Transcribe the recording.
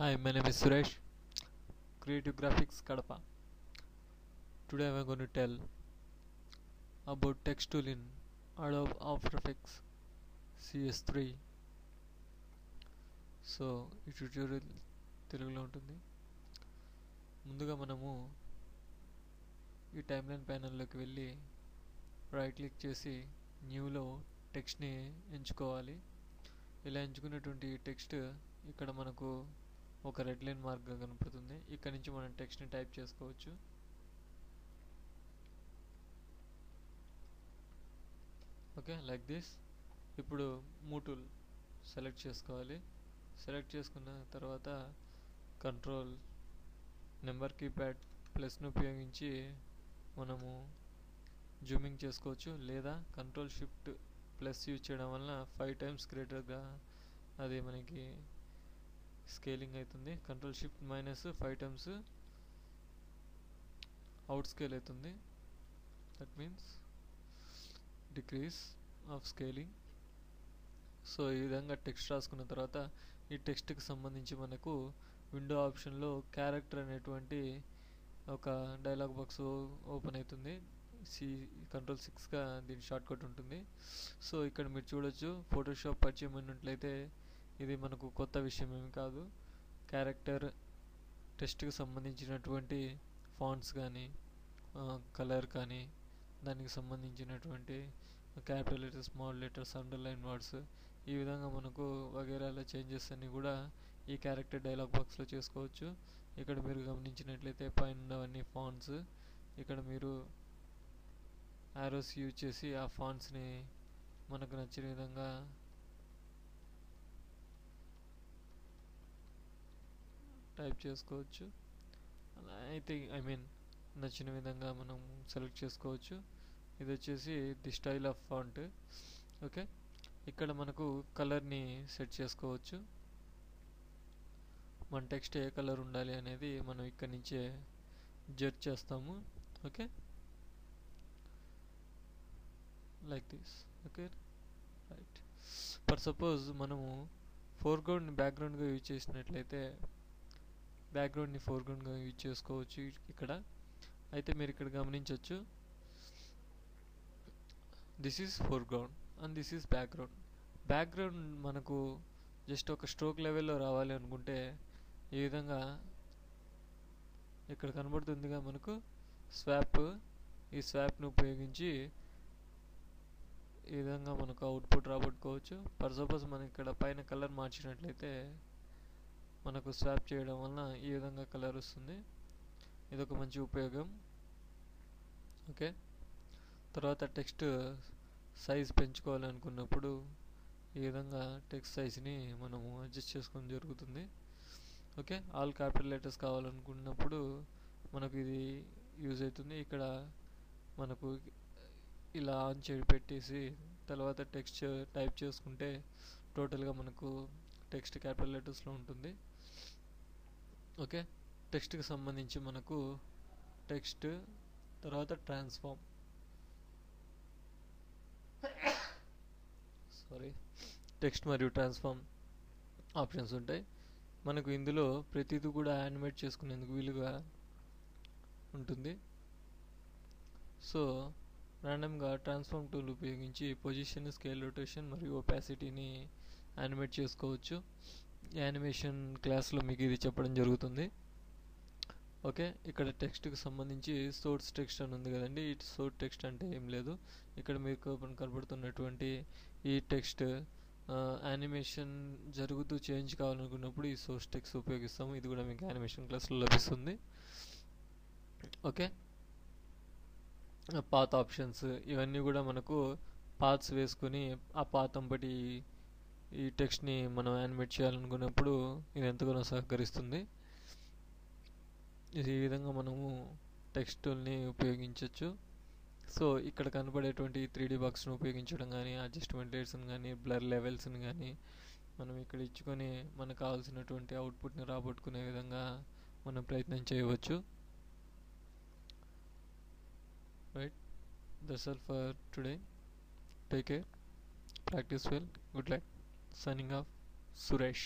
Hi, my name is Suresh, Creative Graphics Kadapa. Today I am going to tell about text tool in Adobe After Effects CS3. So ఈ tutorial తెలుగులో ఉంటుంది. ముందుగా మనము ఈ timeline ప్యానెల్లోకి వెళ్ళి right click చేసి న్యూలో టెక్స్ట్ని ఎంచుకోవాలి. ఇలా ఎంచుకున్నటువంటి టెక్స్ట్ ఇక్కడ మనకు ఒక రెడ్ లైన్ మార్క్గా కనపడుతుంది. ఇక్కడ నుంచి మనం టెక్స్ట్ని టైప్ చేసుకోవచ్చు. Okay, like this. ఇప్పుడు మూవ్ టూల్ సెలెక్ట్ చేసుకోవాలి. సెలెక్ట్ చేసుకున్న తర్వాత కంట్రోల్ నెంబర్ కీప్యాడ్ ప్లస్ను ఉపయోగించి మనము జూమింగ్ చేసుకోవచ్చు, లేదా కంట్రోల్ షిఫ్ట్ ప్లస్ యూజ్ చేయడం వలన 5 times గ్రేటర్గా అది మనకి స్కేలింగ్ అవుతుంది. Control shift minus 5 times out scale అవుతుంది. That means decrease of scaling. So ఈ విధంగా టెక్స్ట్ రాసుకున్న తర్వాత ఈ టెక్స్ట్కి సంబంధించి మనకు విండో ఆప్షన్లో క్యారెక్టర్ అనేటువంటి ఒక డైలాగ్ బాక్స్ ఓపెన్ అవుతుంది. కంట్రోల్ 6గా దీని షార్ట్ కట్ ఉంటుంది. సో ఇక్కడ మీరు చూడొచ్చు, ఫోటోషాప్ పరిచయం అయినట్లయితే ఇది మనకు కొత్త విషయం ఏమి కాదు. క్యారెక్టర్ టెక్స్ట్కి సంబంధించినటువంటి ఫాంట్స్ కానీ కలర్ కానీ దానికి సంబంధించినటువంటి capital letters, small letters, underline words, ఈ విధంగా మనకు వగేరాల చేంజెస్ అన్నీ కూడా ఈ క్యారెక్టర్ డైలాగ్ బాక్స్లో చేసుకోవచ్చు. ఇక్కడ మీరు గమనించినట్లయితే పైన ఉన్నవన్నీ ఫాంట్స్. ఇక్కడ మీరు యారోస్ యూజ్ చేసి ఆ ఫాంట్స్ని మనకు నచ్చిన విధంగా టైప్ చేసుకోవచ్చు. అలా అయితే నచ్చిన విధంగా మనం సెలెక్ట్ చేసుకోవచ్చు. ఇది వచ్చేసి the style of font. Okay, ఇక్కడ మనకు కలర్ని సెట్ చేసుకోవచ్చు. మన టెక్స్ట్ ఏ కలర్ ఉండాలి అనేది మనం ఇక్కడ నుంచే జడ్జ్ చేస్తాము. Okay, like this. Okay, right. For suppose మనము ఫోర్గ్రౌండ్ని బ్యాక్గ్రౌండ్గా యూజ్ చేసినట్లయితే బ్యాక్గ్రౌండ్ని ఫోర్గ్రౌండ్గా యూజ్ చేసుకోవచ్చు ఇక్కడ. అయితే మీరు ఇక్కడ గమనించవచ్చు, this is foreground and this is background. Background మనకు జస్ట్ ఒక స్ట్రోక్ లెవెల్లో రావాలి అనుకుంటే ఈ విధంగా ఇక్కడ కనబడుతుందిగా మనకు స్వాప్. ఈ స్వాప్ను ఉపయోగించి ఈ విధంగా మనకు అవుట్పుట్ రాబట్టుకోవచ్చు. ఫర్ సపోజ్ మనం ఇక్కడ పైన కలర్ మార్చినట్లయితే మనకు స్వాప్ చేయడం వలన ఈ విధంగా కలర్ వస్తుంది. ఇదొక మంచి ఉపయోగం. ఓకే, తర్వాత టెక్స్ట్ సైజ్ పెంచుకోవాలనుకున్నప్పుడు ఈ విధంగా టెక్స్ట్ సైజ్ని మనము అడ్జస్ట్ చేసుకోవడం జరుగుతుంది. ఓకే, ఆల్ క్యాపిటల్ లెటర్స్ కావాలనుకున్నప్పుడు మనకు ఇది యూజ్ అవుతుంది. ఇక్కడ మనకు ఇలా ఆన్ చేసి పెట్టేసి తర్వాత టెక్స్ట్ టైప్ చేసుకుంటే టోటల్గా మనకు టెక్స్ట్ క్యాపిటల్ లెటర్స్లో ఉంటుంది. ఓకే, టెక్స్ట్కి సంబంధించి మనకు టెక్స్ట్ తర్వాత ట్రాన్స్ఫార్మ్ టెక్స్ట్ మరియు ట్రాన్స్ఫార్మ్ ఆప్షన్స్ ఉంటాయి. మనకు ఇందులో ప్రతిదీ కూడా యానిమేట్ చేసుకునేందుకు వీలుగా ఉంటుంది. సో ర్యాండమ్గా ట్రాన్స్ఫార్మ్ టూల్ ఉపయోగించి పొజిషన్, స్కేల్, రొటేషన్ మరియు ఒపాసిటీని యానిమేట్ చేసుకోవచ్చు. యానిమేషన్ క్లాస్లో మీకు ఇది చెప్పడం జరుగుతుంది. ఓకే, ఇక్కడ టెక్స్ట్కి సంబంధించి సోర్స్ టెక్స్ట్ అని ఉంది కదండి. ఈ సోర్స్ టెక్స్ట్ అంటే ఏం లేదు, ఇక్కడ మీకు కనబడుతున్నటువంటి ఈ టెక్స్ట్ యానిమేషన్ జరుగుతూ చేంజ్ కావాలనుకున్నప్పుడు ఈ సోర్స్ టెక్స్ట్ ఉపయోగిస్తాము. ఇది కూడా మీకు యానిమేషన్ క్లాస్లో లభిస్తుంది. ఓకే, పాత్ ఆప్షన్స్ ఇవన్నీ కూడా మనకు పాత్స్ వేసుకొని ఆ పాత్ అంబటి ఈ టెక్స్ట్ని మనం యానిమేట్ చేయాలనుకున్నప్పుడు ఇది ఎంతగానో సహకరిస్తుంది. ఈ విధంగా మనము టెక్స్ట్ని ఉపయోగించవచ్చు. సో ఇక్కడ కనపడేటువంటి 3D బాక్స్ను ఉపయోగించడం కానీ, అడ్జస్ట్మెంట్ లేయర్స్ని కానీ, బ్లర్ లెవెల్స్ని కానీ మనం ఇక్కడ ఇచ్చుకొని మనకు కావాల్సినటువంటి అవుట్పుట్ని రాబట్టుకునే విధంగా మనం ప్రయత్నం చేయవచ్చు. Right, that's all for today. Take care, practice well, good luck. Signing off, Suresh.